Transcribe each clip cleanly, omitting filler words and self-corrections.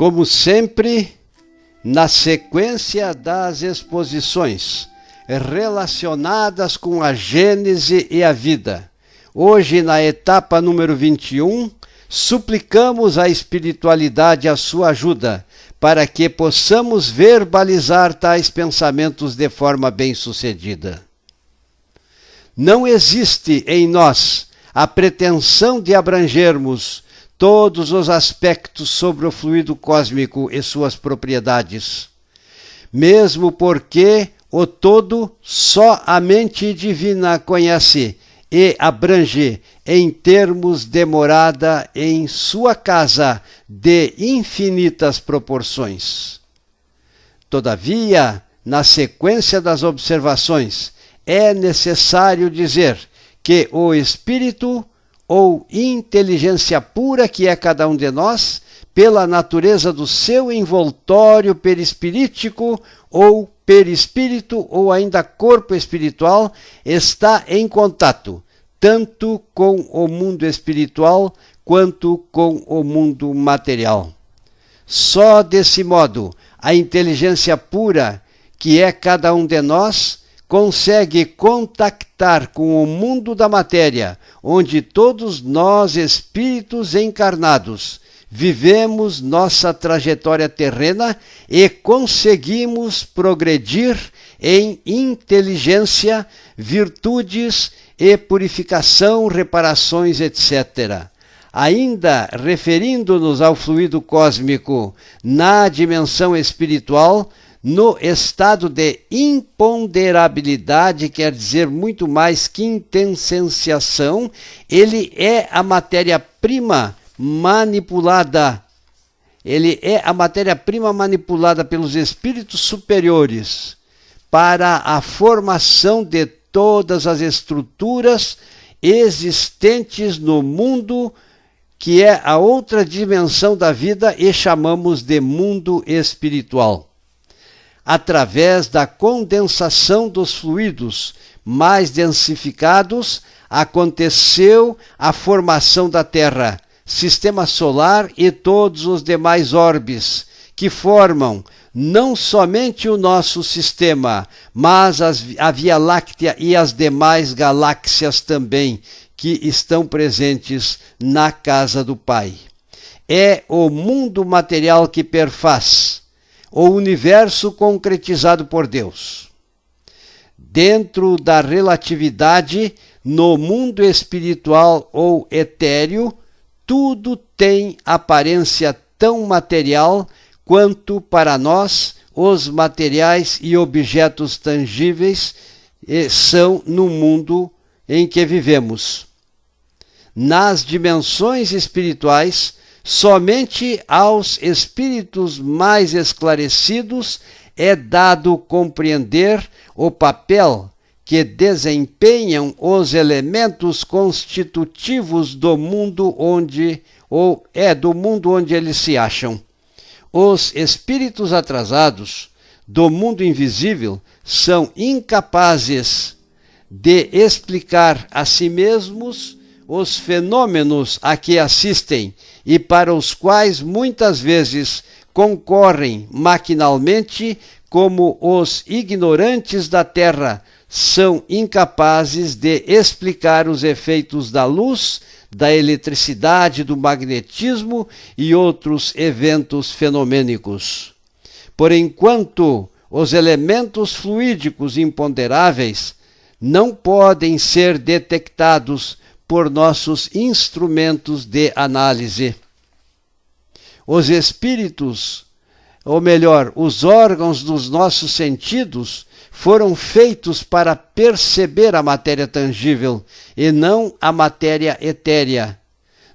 Como sempre, na sequência das exposições relacionadas com a Gênese e a vida, hoje na etapa número 21, suplicamos à espiritualidade a sua ajuda para que possamos verbalizar tais pensamentos de forma bem-sucedida. Não existe em nós a pretensão de abrangermos todos os aspectos sobre o fluido cósmico e suas propriedades, mesmo porque o todo só a mente divina conhece e abrange em termos de morada em sua casa de infinitas proporções. Todavia, na sequência das observações, é necessário dizer que o espírito ou inteligência pura que é cada um de nós, pela natureza do seu envoltório perispirítico ou perispírito ou ainda corpo espiritual, está em contato tanto com o mundo espiritual quanto com o mundo material. Só desse modo, a inteligência pura, que é cada um de nós, consegue contactar com o mundo da matéria, onde todos nós, espíritos encarnados, vivemos nossa trajetória terrena e conseguimos progredir em inteligência, virtudes e purificação, reparações, etc. Ainda referindo-nos ao fluido cósmico na dimensão espiritual, no estado de imponderabilidade, quer dizer muito mais que intenssenciação, ele é a matéria-prima manipulada. Ele é a matéria-prima manipulada pelos espíritos superiores para a formação de todas as estruturas existentes no mundo, que é a outra dimensão da vida e chamamos de mundo espiritual. Através da condensação dos fluidos mais densificados, aconteceu a formação da Terra, Sistema Solar e todos os demais orbes, que formam não somente o nosso sistema, mas a Via Láctea e as demais galáxias também, que estão presentes na casa do Pai. É o mundo material que perfaz o universo concretizado por Deus. Dentro da relatividade, no mundo espiritual ou etéreo, tudo tem aparência tão material quanto para nós os materiais e objetos tangíveis são no mundo em que vivemos. Nas dimensões espirituais, somente aos espíritos mais esclarecidos é dado compreender o papel que desempenham os elementos constitutivos do mundo onde eles se acham. Os espíritos atrasados do mundo invisível são incapazes de explicar a si mesmos os fenômenos a que assistem e para os quais muitas vezes concorrem maquinalmente, como os ignorantes da Terra são incapazes de explicar os efeitos da luz, da eletricidade, do magnetismo e outros eventos fenomênicos. Por enquanto, os elementos fluídicos imponderáveis não podem ser detectados por nossos instrumentos de análise. Os espíritos, ou melhor, os órgãos dos nossos sentidos, foram feitos para perceber a matéria tangível e não a matéria etérea.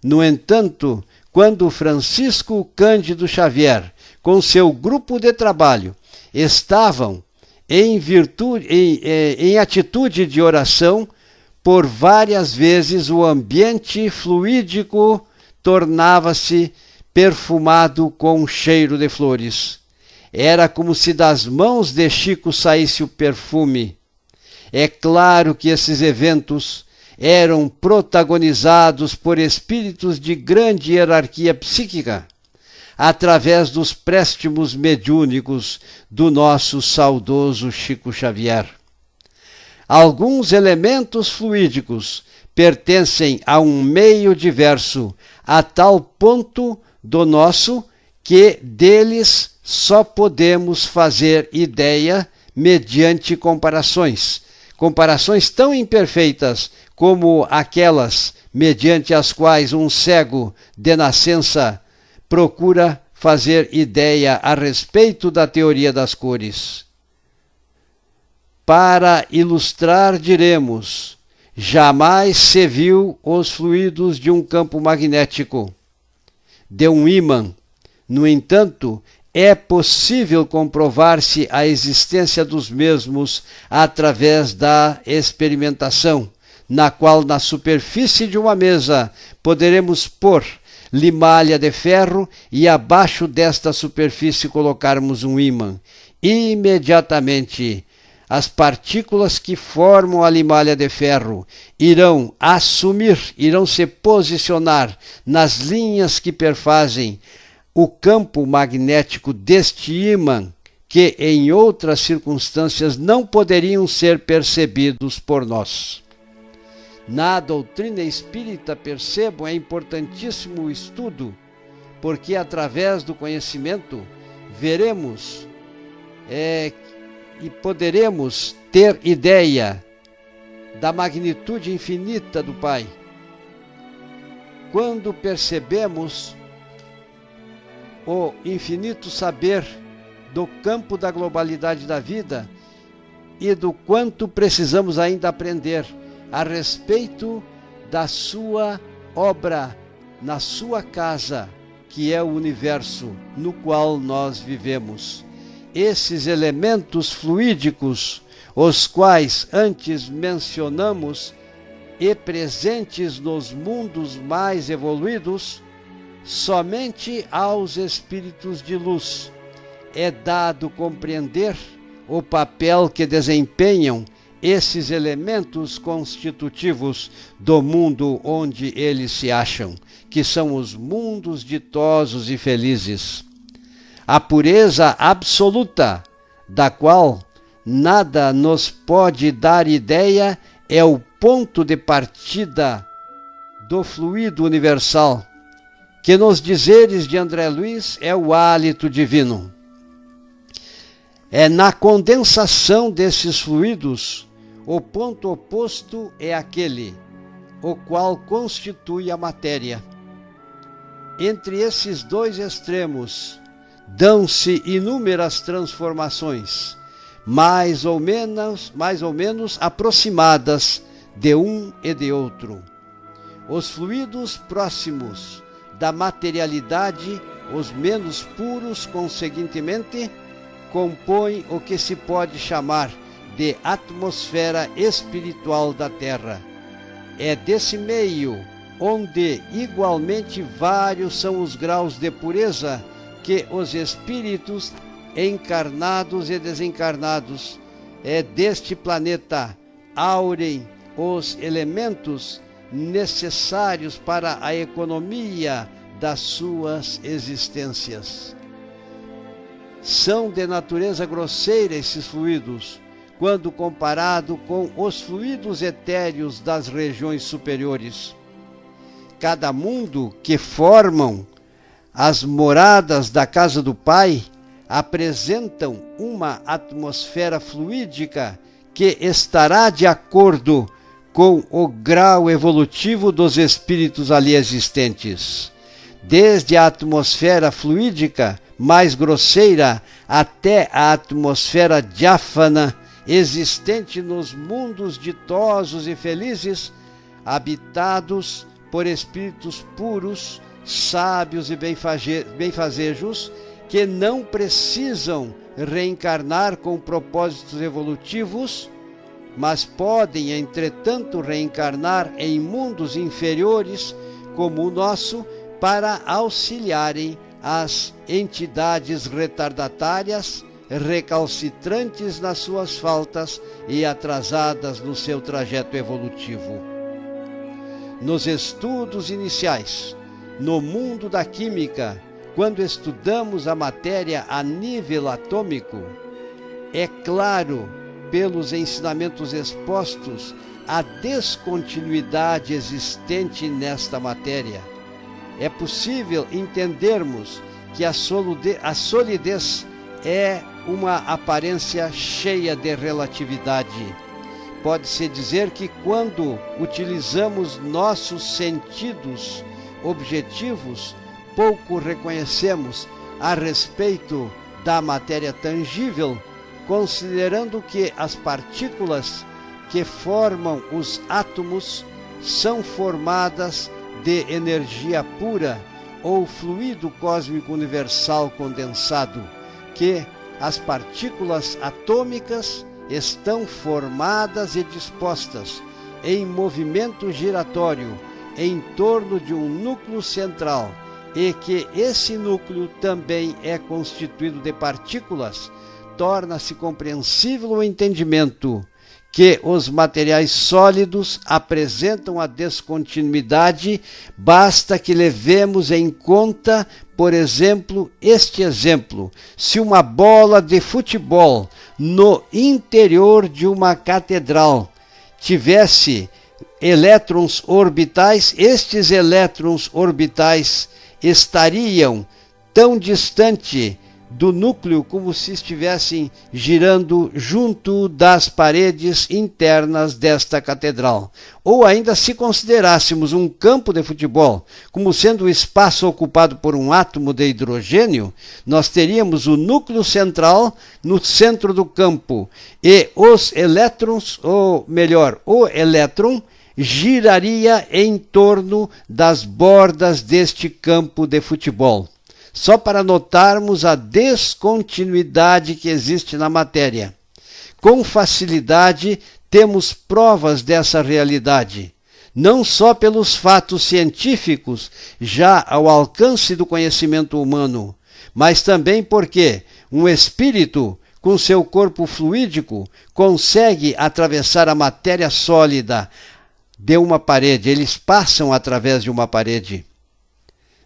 No entanto, quando Francisco Cândido Xavier, com seu grupo de trabalho, estavam em atitude de oração, por várias vezes o ambiente fluídico tornava-se perfumado com cheiro de flores. Era como se das mãos de Chico saísse o perfume. É claro que esses eventos eram protagonizados por espíritos de grande hierarquia psíquica. através dos préstimos mediúnicos do nosso saudoso Chico Xavier. Alguns elementos fluídicos pertencem a um meio diverso, a tal ponto do nosso que deles só podemos fazer ideia mediante comparações tão imperfeitas como aquelas mediante as quais um cego de nascença procura fazer ideia a respeito da teoria das cores. Para ilustrar, diremos: jamais se viu os fluidos de um campo magnético, de um ímã. No entanto, é possível comprovar-se a existência dos mesmos através da experimentação, na qual, na superfície de uma mesa, poderemos pôr limalha de ferro e abaixo desta superfície colocarmos um ímã. Imediatamente, as partículas que formam a limalha de ferro irão se posicionar nas linhas que perfazem o campo magnético deste ímã, que em outras circunstâncias não poderiam ser percebidos por nós. Na doutrina espírita, percebo, é importantíssimo o estudo, porque através do conhecimento veremos e poderemos ter ideia da magnitude infinita do Pai. Quando percebemos o infinito saber do campo da globalidade da vida e do quanto precisamos ainda aprender a respeito da sua obra na sua casa, que é o universo no qual nós vivemos. Esses elementos fluídicos, os quais antes mencionamos, e presentes nos mundos mais evoluídos, somente aos espíritos de luz é dado compreender o papel que desempenham esses elementos constitutivos do mundo onde eles se acham, que são os mundos ditosos e felizes. A pureza absoluta, da qual nada nos pode dar ideia, é o ponto de partida do fluido universal, que nos dizeres de André Luiz é o hálito divino. É na condensação desses fluidos, o ponto oposto é aquele, o qual constitui a matéria. Entre esses dois extremos, dão-se inúmeras transformações, mais ou menos aproximadas de um e de outro. Os fluidos próximos da materialidade, os menos puros, conseguintemente, compõem o que se pode chamar de atmosfera espiritual da Terra. É desse meio, onde igualmente vários são os graus de pureza, que os espíritos encarnados e desencarnados deste planeta aurem os elementos necessários para a economia das suas existências. São de natureza grosseira esses fluidos, quando comparado com os fluidos etéreos das regiões superiores. Cada mundo que formam as moradas da casa do Pai apresentam uma atmosfera fluídica que estará de acordo com o grau evolutivo dos espíritos ali existentes. Desde a atmosfera fluídica mais grosseira até a atmosfera diáfana existente nos mundos ditosos e felizes, habitados por espíritos puros, sábios e benfazejos, que não precisam reencarnar com propósitos evolutivos, mas podem, entretanto, reencarnar em mundos inferiores como o nosso para auxiliarem as entidades retardatárias, recalcitrantes nas suas faltas e atrasadas no seu trajeto evolutivo. Nos estudos iniciais, no mundo da química, quando estudamos a matéria a nível atômico, é claro, pelos ensinamentos expostos, a descontinuidade existente nesta matéria. É possível entendermos que a solidez é uma aparência cheia de relatividade. Pode-se dizer que quando utilizamos nossos sentidos objetivos, pouco reconhecemos a respeito da matéria tangível, considerando que as partículas que formam os átomos são formadas de energia pura ou fluido cósmico universal condensado, que as partículas atômicas estão formadas e dispostas em movimento giratório em torno de um núcleo central, e que esse núcleo também é constituído de partículas, torna-se compreensível o entendimento que os materiais sólidos apresentam a descontinuidade. Basta que levemos em conta, por exemplo, este exemplo: se uma bola de futebol no interior de uma catedral tivesse elétrons orbitais, estes elétrons orbitais estariam tão distante do núcleo como se estivessem girando junto das paredes internas desta catedral. Ou ainda, se considerássemos um campo de futebol como sendo o espaço ocupado por um átomo de hidrogênio, nós teríamos o núcleo central no centro do campo e os elétrons, ou melhor, o elétron, giraria em torno das bordas deste campo de futebol. Só para notarmos a descontinuidade que existe na matéria. Com facilidade temos provas dessa realidade, não só pelos fatos científicos já ao alcance do conhecimento humano, mas também porque um espírito com seu corpo fluídico consegue atravessar a matéria sólida de uma parede. Eles passam através de uma parede.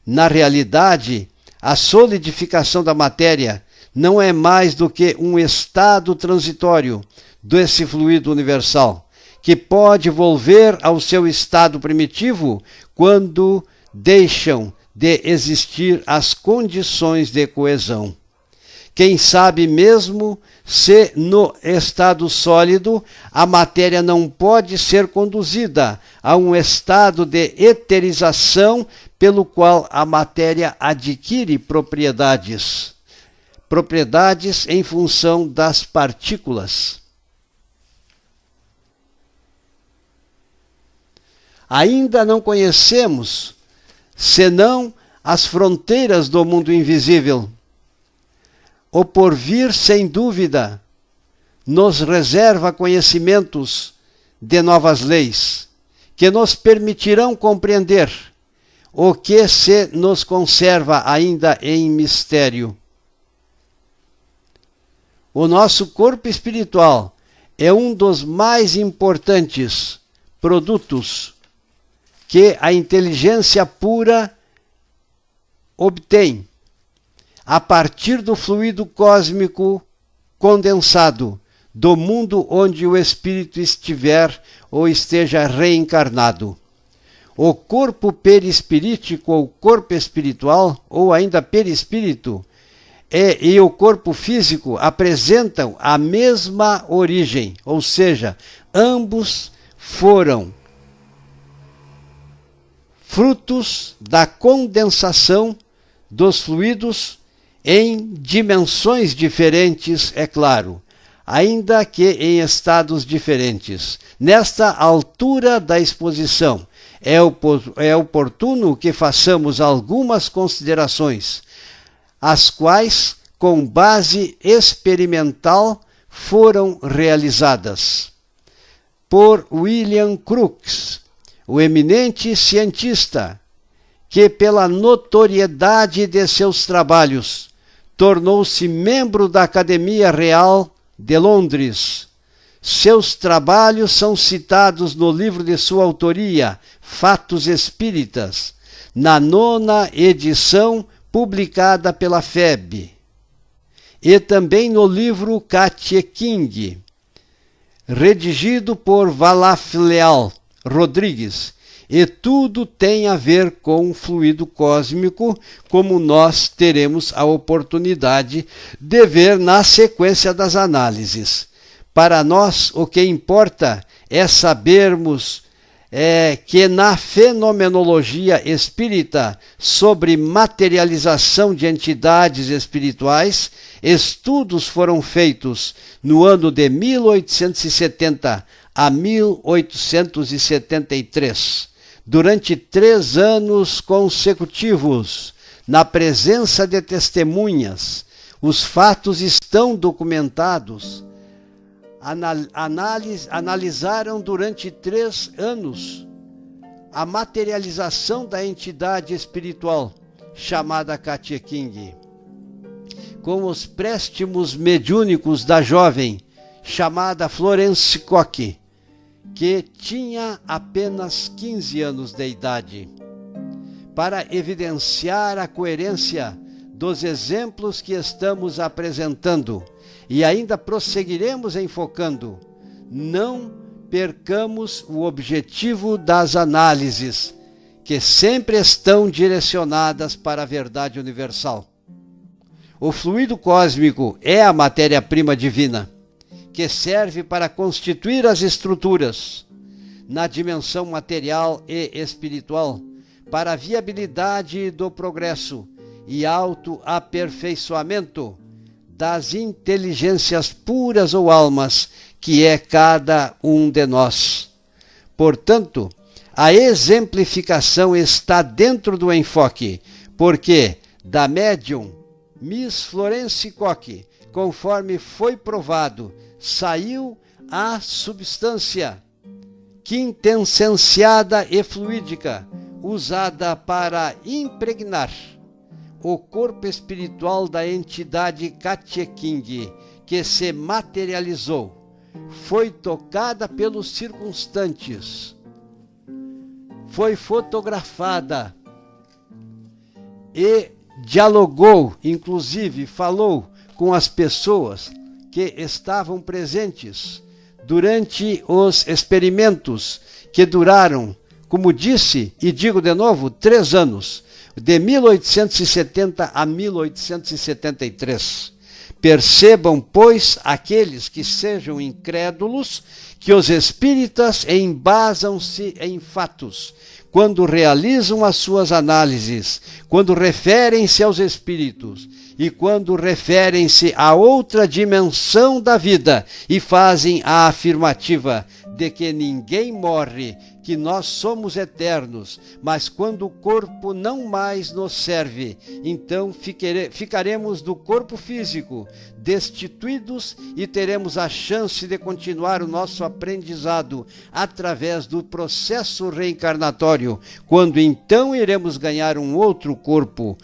Na realidade, a solidificação da matéria não é mais do que um estado transitório desse fluido universal, que pode volver ao seu estado primitivo quando deixam de existir as condições de coesão. Quem sabe mesmo se no estado sólido a matéria não pode ser conduzida a um estado de eterização pelo qual a matéria adquire propriedades em função das partículas. Ainda não conhecemos senão as fronteiras do mundo invisível. O porvir, sem dúvida, nos reserva conhecimentos de novas leis, que nos permitirão compreender o que se nos conserva ainda em mistério. O nosso corpo espiritual é um dos mais importantes produtos que a inteligência pura obtém a partir do fluido cósmico condensado do mundo onde o espírito estiver ou esteja reencarnado. O corpo perispirítico ou corpo espiritual, ou ainda perispírito, e o corpo físico apresentam a mesma origem, ou seja, ambos foram frutos da condensação dos fluidos em dimensões diferentes, é claro, ainda que em estados diferentes. Nesta altura da exposição, é oportuno que façamos algumas considerações, as quais, com base experimental, foram realizadas por William Crookes, o eminente cientista que, pela notoriedade de seus trabalhos, tornou-se membro da Academia Real de Londres. Seus trabalhos são citados no livro de sua autoria, Fatos Espíritas, na 9ª edição, publicada pela FEB, e também no livro Katia King, redigido por Valaf Leal Rodrigues, e tudo tem a ver com o fluido cósmico, como nós teremos a oportunidade de ver na sequência das análises. Para nós, o que importa é sabermos que na fenomenologia espírita sobre materialização de entidades espirituais, estudos foram feitos no ano de 1870 a 1873, durante 3 anos consecutivos, na presença de testemunhas. Os fatos estão documentados. Analisaram durante 3 anos a materialização da entidade espiritual chamada Katia King, com os préstimos mediúnicos da jovem chamada Florence Koch, que tinha apenas 15 anos de idade. Para evidenciar a coerência dos exemplos que estamos apresentando, e ainda prosseguiremos enfocando, não percamos o objetivo das análises, que sempre estão direcionadas para a verdade universal. O fluido cósmico é a matéria-prima divina, que serve para constituir as estruturas, na dimensão material e espiritual, para a viabilidade do progresso e autoaperfeiçoamento das inteligências puras ou almas, que é cada um de nós. Portanto, a exemplificação está dentro do enfoque, porque da médium Miss Florence Koch, conforme foi provado, saiu a substância quintessenciada e fluídica, usada para impregnar o corpo espiritual da entidade Katia King, que se materializou, foi tocada pelos circunstantes, foi fotografada e dialogou, inclusive falou com as pessoas que estavam presentes durante os experimentos que duraram, como disse e digo de novo, 3 anos, de 1870 a 1873. Percebam, pois, aqueles que sejam incrédulos, que os espíritas embasam-se em fatos, quando realizam as suas análises, quando referem-se aos espíritos e quando referem-se a outra dimensão da vida e fazem a afirmativa de que ninguém morre, que nós somos eternos, mas quando o corpo não mais nos serve, então ficaremos do corpo físico, destituídos, e teremos a chance de continuar o nosso aprendizado através do processo reencarnatório, quando então iremos ganhar um outro corpo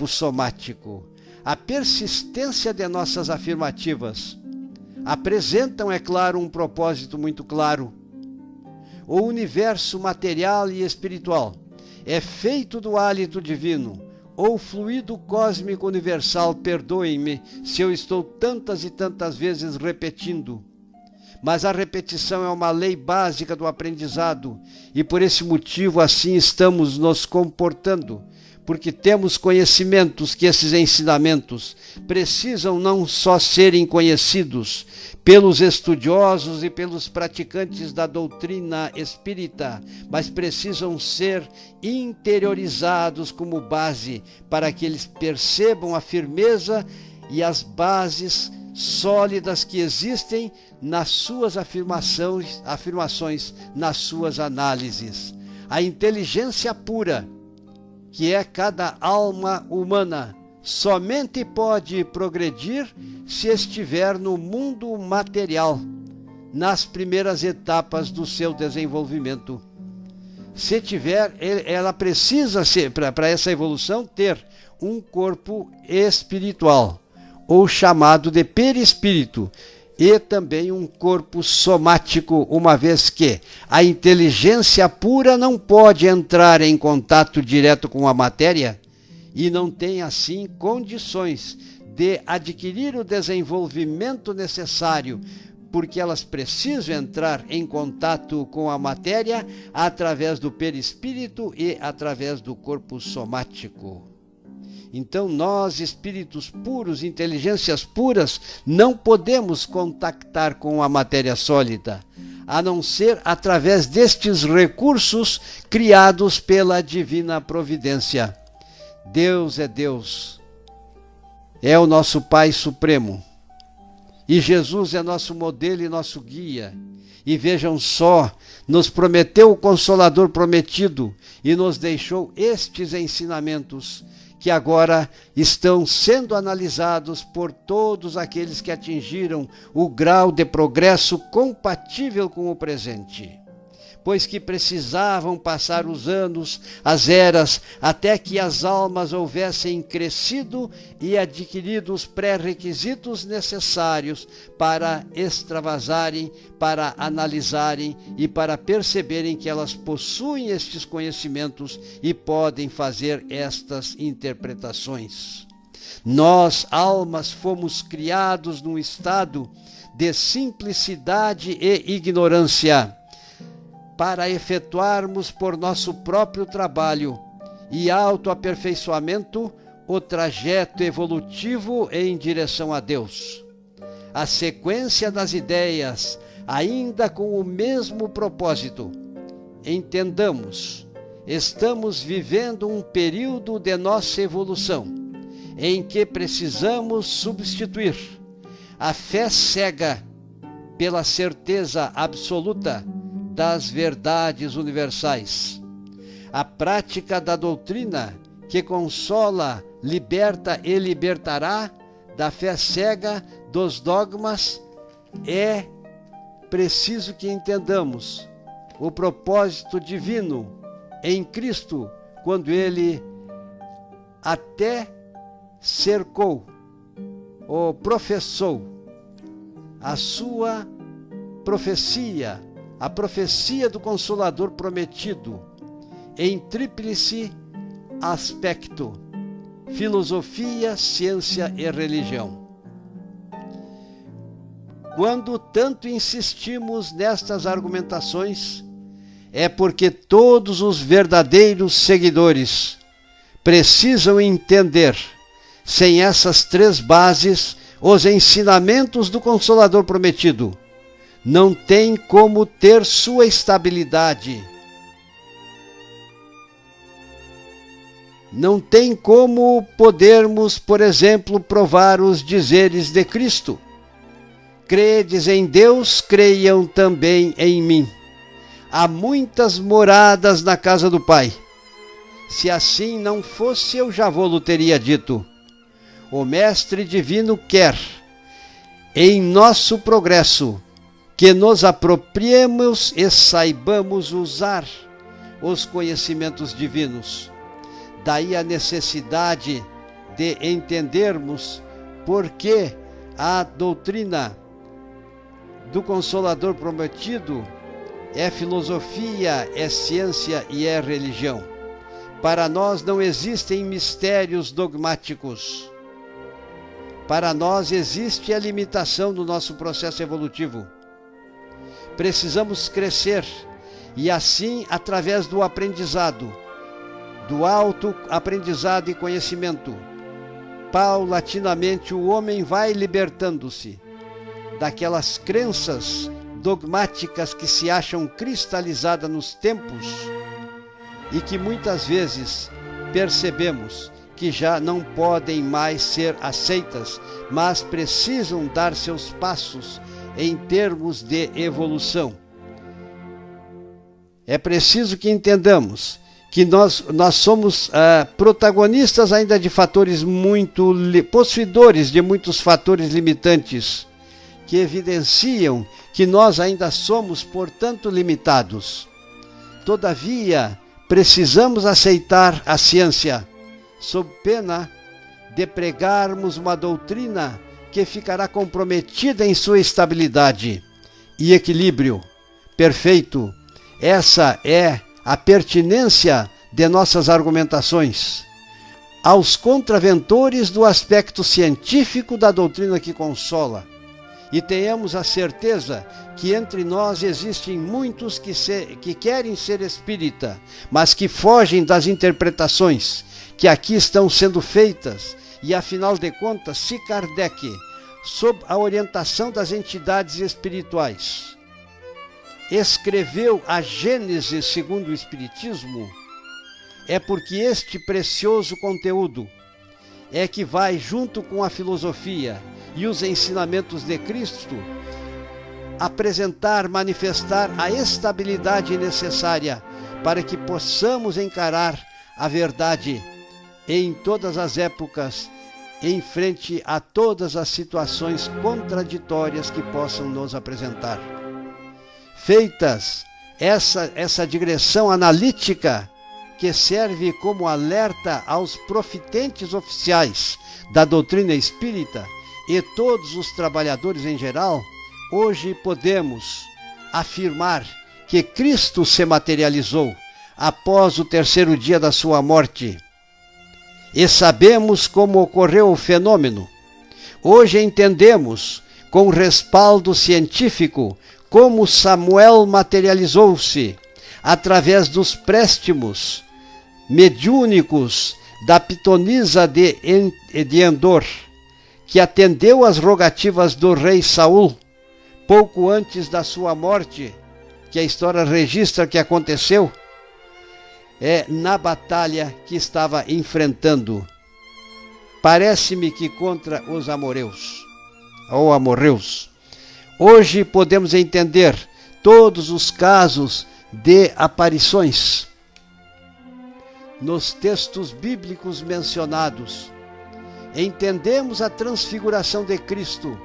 somático. A persistência de nossas afirmativas apresentam, é claro, um propósito muito claro. O universo material e espiritual é feito do hálito divino, ou fluido cósmico universal. Perdoem-me se eu estou tantas e tantas vezes repetindo, mas a repetição é uma lei básica do aprendizado, e por esse motivo assim estamos nos comportando, porque temos conhecimentos que esses ensinamentos precisam não só serem conhecidos pelos estudiosos e pelos praticantes da doutrina espírita, mas precisam ser interiorizados como base para que eles percebam a firmeza e as bases sólidas que existem nas suas afirmações, nas suas análises. A inteligência pura, que é cada alma humana, somente pode progredir se estiver no mundo material, nas primeiras etapas do seu desenvolvimento. Se tiver, ela precisa, para essa evolução, ter um corpo espiritual, ou chamado de perispírito, e também um corpo somático, uma vez que a inteligência pura não pode entrar em contato direto com a matéria, e não têm assim condições de adquirir o desenvolvimento necessário, porque elas precisam entrar em contato com a matéria através do perispírito e através do corpo somático. Então nós, espíritos puros, inteligências puras, não podemos contactar com a matéria sólida, a não ser através destes recursos criados pela divina providência. Deus é Deus, é o nosso Pai Supremo, e Jesus é nosso modelo e nosso guia. E vejam só, nos prometeu o Consolador prometido e nos deixou estes ensinamentos que agora estão sendo analisados por todos aqueles que atingiram o grau de progresso compatível com o presente, pois que precisavam passar os anos, as eras, até que as almas houvessem crescido e adquirido os pré-requisitos necessários para extravasarem, para analisarem e para perceberem que elas possuem estes conhecimentos e podem fazer estas interpretações. Nós, almas, fomos criados num estado de simplicidade e ignorância, para efetuarmos por nosso próprio trabalho e autoaperfeiçoamento o trajeto evolutivo em direção a Deus. A sequência das ideias, ainda com o mesmo propósito. Entendamos, estamos vivendo um período de nossa evolução, em que precisamos substituir a fé cega pela certeza absoluta das verdades universais. A prática da doutrina que consola, liberta e libertará da fé cega dos dogmas. É preciso que entendamos o propósito divino em Cristo, quando Ele até cercou ou professou a sua profecia, a profecia do Consolador prometido, em tríplice aspecto: filosofia, ciência e religião. Quando tanto insistimos nestas argumentações, é porque todos os verdadeiros seguidores precisam entender, sem essas três bases, os ensinamentos do Consolador prometido. Não tem como ter sua estabilidade. Não tem como podermos, por exemplo, provar os dizeres de Cristo: credes em Deus, creiam também em mim. Há muitas moradas na casa do Pai. Se assim não fosse, eu já vou-lo teria dito. O Mestre Divino quer, em nosso progresso, que nos apropriemos e saibamos usar os conhecimentos divinos. Daí a necessidade de entendermos por que a doutrina do Consolador prometido é filosofia, é ciência e é religião. Para nós não existem mistérios dogmáticos. Para nós existe a limitação do nosso processo evolutivo. Precisamos crescer, e assim, através do aprendizado, do autoaprendizado e conhecimento, paulatinamente o homem vai libertando-se daquelas crenças dogmáticas que se acham cristalizadas nos tempos e que muitas vezes percebemos que já não podem mais ser aceitas, mas precisam dar seus passos em termos de evolução. É preciso que entendamos que nós somos protagonistas ainda de fatores possuidores de muitos fatores limitantes, que evidenciam que nós ainda somos, portanto, limitados. Todavia, precisamos aceitar a ciência, sob pena de pregarmos uma doutrina que ficará comprometida em sua estabilidade e equilíbrio perfeito. Essa é a pertinência de nossas argumentações. aos contraventores do aspecto científico da doutrina que consola. E tenhamos a certeza que entre nós existem muitos que querem ser espírita, mas que fogem das interpretações que aqui estão sendo feitas. E afinal de contas, se Kardec, sob a orientação das entidades espirituais, escreveu a Gênese segundo o Espiritismo, é porque este precioso conteúdo é que vai junto com a filosofia e os ensinamentos de Cristo apresentar, manifestar a estabilidade necessária para que possamos encarar a verdade em todas as épocas, em frente a todas as situações contraditórias que possam nos apresentar. Feitas essa digressão analítica, que serve como alerta aos profitentes oficiais da doutrina espírita e todos os trabalhadores em geral, hoje podemos afirmar que Cristo se materializou após o terceiro dia da sua morte. E sabemos como ocorreu o fenômeno. Hoje entendemos, com respaldo científico, como Samuel materializou-se através dos préstimos mediúnicos da pitonisa de Endor, que atendeu às rogativas do rei Saul pouco antes da sua morte, que a história registra que aconteceu na batalha que estava enfrentando. Parece-me que contra os amorreus, ou amorreus. Hoje podemos entender todos os casos de aparições nos textos bíblicos mencionados. Entendemos a transfiguração de Cristo,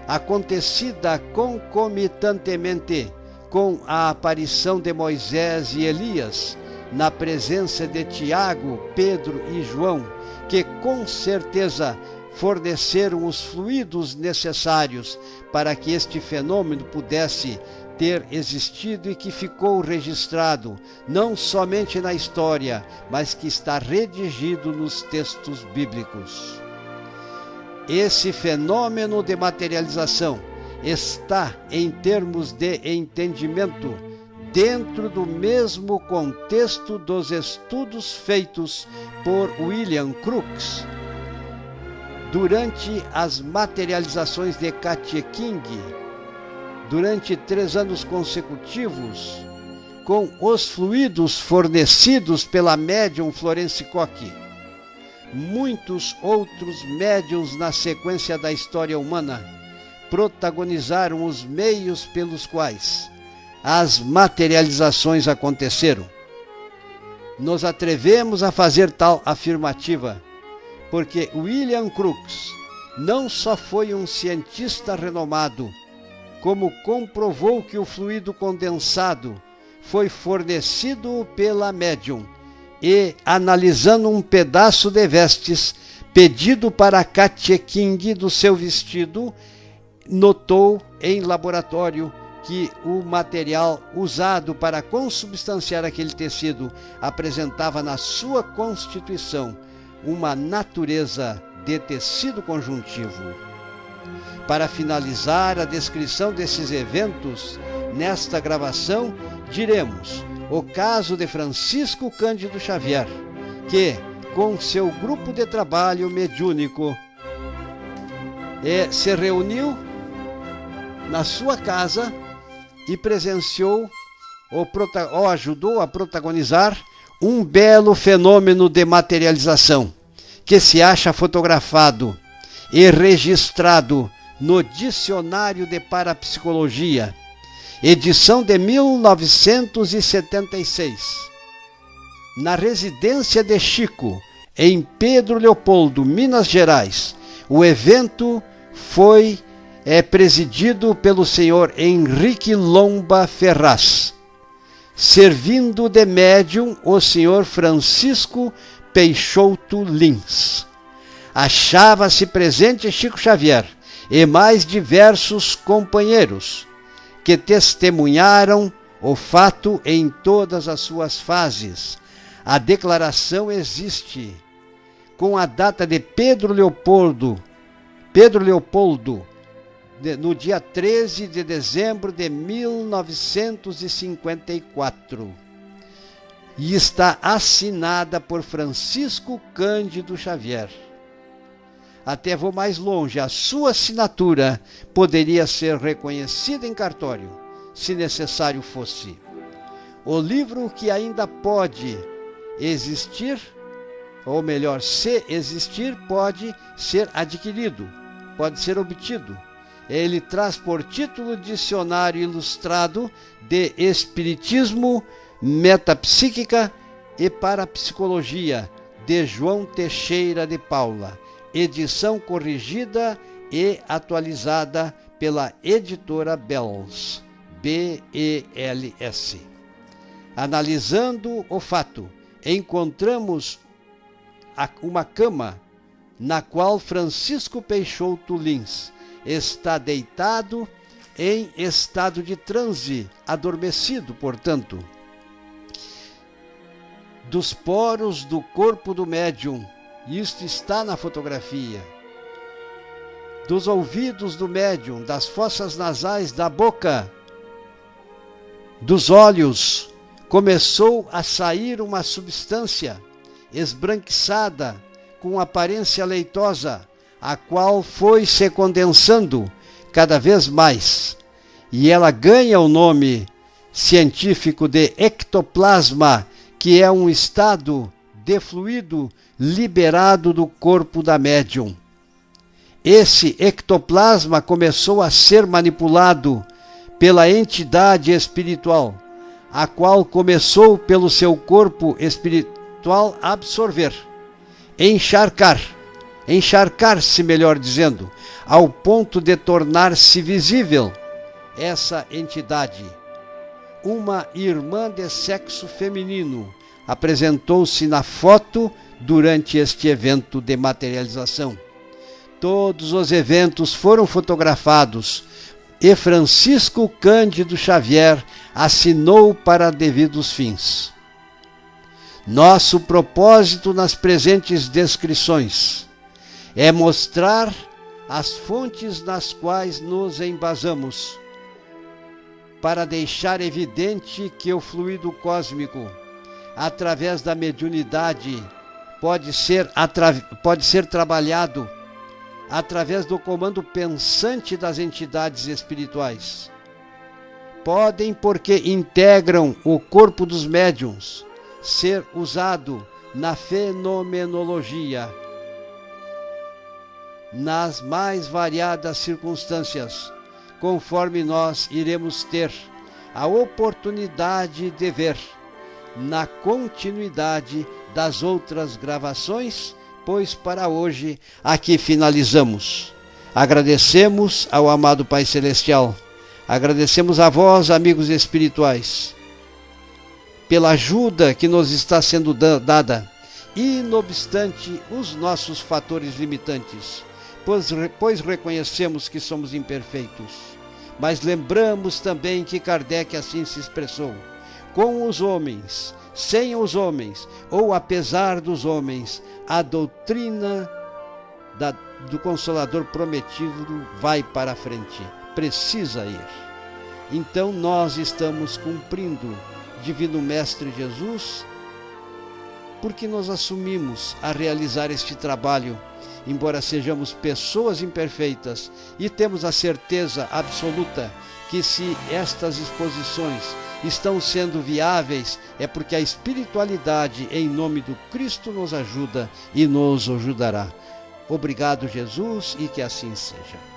acontecida concomitantemente com a aparição de Moisés e Elias, na presença de Tiago, Pedro e João, que com certeza forneceram os fluidos necessários para que este fenômeno pudesse ter existido e que ficou registrado, não somente na história, mas que está redigido nos textos bíblicos. Esse fenômeno de materialização está, em termos de entendimento, dentro do mesmo contexto dos estudos feitos por William Crookes durante as materializações de Katia King, durante 3 anos consecutivos, com os fluidos fornecidos pela médium Florence Koch. Muitos outros médiuns na sequência da história humana protagonizaram os meios pelos quais as materializações aconteceram. Nos atrevemos a fazer tal afirmativa porque William Crookes não só foi um cientista renomado, como comprovou que o fluido condensado foi fornecido pela médium e, analisando um pedaço de vestes pedido para Katia King do seu vestido, notou em laboratório que o material usado para consubstanciar aquele tecido apresentava na sua constituição uma natureza de tecido conjuntivo. Para finalizar a descrição desses eventos, nesta gravação, diremos o caso de Francisco Cândido Xavier, que, com seu grupo de trabalho mediúnico, se reuniu na sua casa e presenciou ou ajudou a protagonizar um belo fenômeno de materialização, que se acha fotografado e registrado no Dicionário de Parapsicologia, edição de 1976. Na residência de Chico, em Pedro Leopoldo, Minas Gerais, o evento foi presidido pelo senhor Henrique Lomba Ferraz, servindo de médium o senhor Francisco Peixoto Lins. Achava-se presente Chico Xavier e mais diversos companheiros, que testemunharam o fato em todas as suas fases. A declaração existe com a data de Pedro Leopoldo, no dia 13 de dezembro de 1954. E está assinada por Francisco Cândido Xavier. Até vou mais longe, a sua assinatura poderia ser reconhecida em cartório, se necessário fosse. O livro que ainda pode existir, ou melhor, se existir, pode ser adquirido, pode ser obtido. Ele traz por título Dicionário Ilustrado de Espiritismo, Metapsíquica e Parapsicologia, de João Teixeira de Paula, edição corrigida e atualizada pela editora Bells, BELS. Analisando o fato, encontramos uma cama na qual Francisco Peixoto Lins está deitado em estado de transe, adormecido, portanto. Dos poros do corpo do médium, isto está na fotografia. Dos ouvidos do médium, das fossas nasais da boca, dos olhos, começou a sair uma substância esbranquiçada, com aparência leitosa, a qual foi se condensando cada vez mais, e ela ganha o nome científico de ectoplasma, que é um estado de fluido liberado do corpo da médium. Esse ectoplasma começou a ser manipulado pela entidade espiritual, a qual começou pelo seu corpo espiritual absorver, encharcar-se, melhor dizendo, ao ponto de tornar-se visível essa entidade. Uma irmã de sexo feminino apresentou-se na foto durante este evento de materialização. Todos os eventos foram fotografados e Francisco Cândido Xavier assinou para devidos fins. Nosso propósito nas presentes descrições é mostrar as fontes nas quais nos embasamos, para deixar evidente que o fluido cósmico, através da mediunidade, pode ser trabalhado através do comando pensante das entidades espirituais. Podem, porque integram o corpo dos médiuns, ser usado na fenomenologia, nas mais variadas circunstâncias, conforme nós iremos ter a oportunidade de ver na continuidade das outras gravações, pois para hoje aqui finalizamos. Agradecemos ao amado Pai Celestial, agradecemos a vós, amigos espirituais, pela ajuda que nos está sendo dada, e não obstante os nossos fatores limitantes, pois reconhecemos que somos imperfeitos, mas lembramos também que Kardec assim se expressou: com os homens, sem os homens, ou apesar dos homens, a doutrina do Consolador prometido vai para a frente, precisa ir. Então nós estamos cumprindo, Divino Mestre Jesus, porque nós assumimos a realizar este trabalho, embora sejamos pessoas imperfeitas, e temos a certeza absoluta que se estas exposições estão sendo viáveis, é porque a espiritualidade, em nome do Cristo, nos ajuda e nos ajudará. Obrigado, Jesus, e que assim seja.